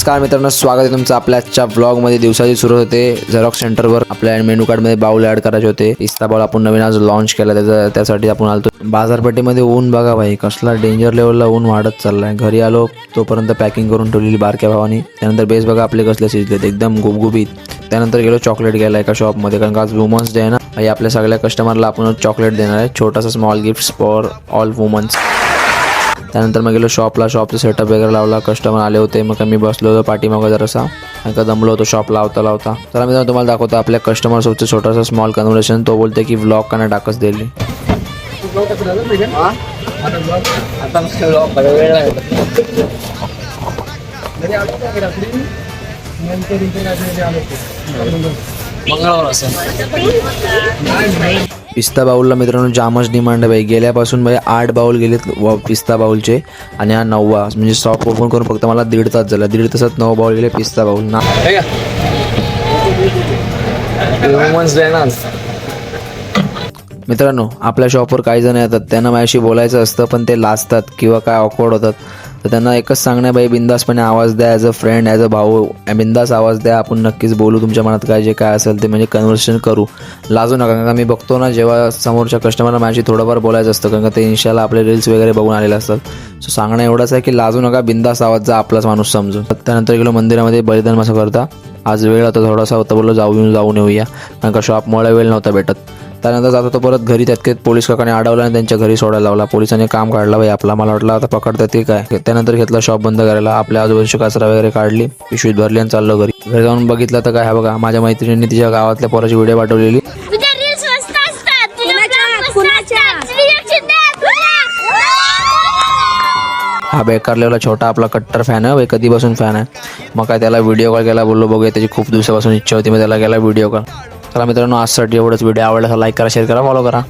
नमस्कार मित्रांनो, स्वागत आहे तुमचं आपल्या आजच्या व्लॉगमध्ये। दिवसाची सुरू होते झेरॉक्स सेंटरवर आपल्या मेनू कार्डमध्ये बाउल ॲड करायचे होते। पिस्ता बाउल आपण नवीन आज लॉन्च केला, त्यासाठी आपण आलतो बाजारपेठेमध्ये। ऊन बघा भाई, कसला डेंजर लेवलला ऊन वाढत चाललाय। घरी आलो तोपर्यंत पॅकिंग करून ठेवलेली बारक्या भावानी। त्यानंतर बेस बघा आपले कसले शिजलेत, एकदम गुबगुबीत। त्यानंतर गेलो चॉकलेट घ्यायला एका शॉपमध्ये, कारण का आज वुमन्स डे आहे ना भाई। आपल्या सगळ्या कस्टमरला आपण चॉकलेट देणार आहे, छोटासा small gift for all womens. त्यानंतर मग गेलो शॉपचं सेटअप वगैरे लावला, कस्टमर आले होते। मग मी बसलो होतो पाठीमागं जरासा, का दमलो होतो शॉप लावता लावता। तर मी तुम्हाला दाखवतो आपल्या कस्टमरसोबतचं छोटासा स्मॉल कन्व्हर्सेशन। तो बोलते की व्लॉग का नाही टाकच दिली। पिस्ता बाउलला मित्रांनो जामच डिमांड आहे भाई। गेल्यापासून भाई 8 बाउल गेलेत पिस्ता बाउलचे, आणि हा 9वा। म्हणजे शॉप ओपन करून फक्त मला 1.5 तास झाला। 1.5 तासात 9 बाउल गेले पिस्ता बाउल ना। मित्रांनो, आपल्या शॉपवर काही जण येतात, त्यांना माझ्याशी बोलायचं असतं पण ते लाजतात किंवा काय ऑकवर्ड होतात। तर त्यांना एकच सांगणे भाई, बिंदासपणे आवाज द्या, as a friend, as a भाऊ बिंदास आवाज द्या। आपण नक्कीच बोलू, तुमच्या मनात काय जे काय असेल ते म्हणजे कन्व्हर्सेशन करू, लाजू नका। कारण का मी बघतो ना, जेव्हा समोरच्या कस्टमरला माझ्याशी थोडंफार बोलायचं असतं, कारण का ते इन्स्टाला आपले रील्स वगैरे बघून आलेले असतात। सो सांगणं एवढंच आहे की लाजू नका, बिंदास आवाज जा, आपलाच माणूस समजून। त्यानंतर गेलो मंदिरामध्ये बलिदान मासा करता। आज वेळ होता थोडासा, होता बोललो जाऊन येऊया, कारण का शॉपमुळे वेळ नव्हता भेटत। त्यानंतर जातो तो परत घरी, त्यात पोलीस काकाने अडवला आणि त्यांच्या घरी सोडायला लावला। पोलिसांनी काम काढला भाई आपला, मला वाटलं आता पकडतात की काय। त्यानंतर घेतला शॉप बंद करायला, आपल्या आजूबाजूची कचरा वगैरे काढली, पिशवीत भरली आणि चाललो घरी। घरी जाऊन बघितलं तर काय, हा बघा माझ्या मैत्रिणींनी तिच्या गावातल्या पोराची व्हिडिओ पाठवलेली। हा बेकार लेवला छोटा आपला कट्टर फॅन आहे भाई, कधीपासून फॅन आहे। मग काय त्याला व्हिडिओ कॉल केला, बोललो बघूया, त्याची खूप दिवसापासून इच्छा होती, मग त्याला केला व्हिडिओ कॉल। चला मित्रांनो, आजसाठी एवढंच। व्हिडिओ आवडला तर लाईक करा, शेअर करा, फॉलो करा।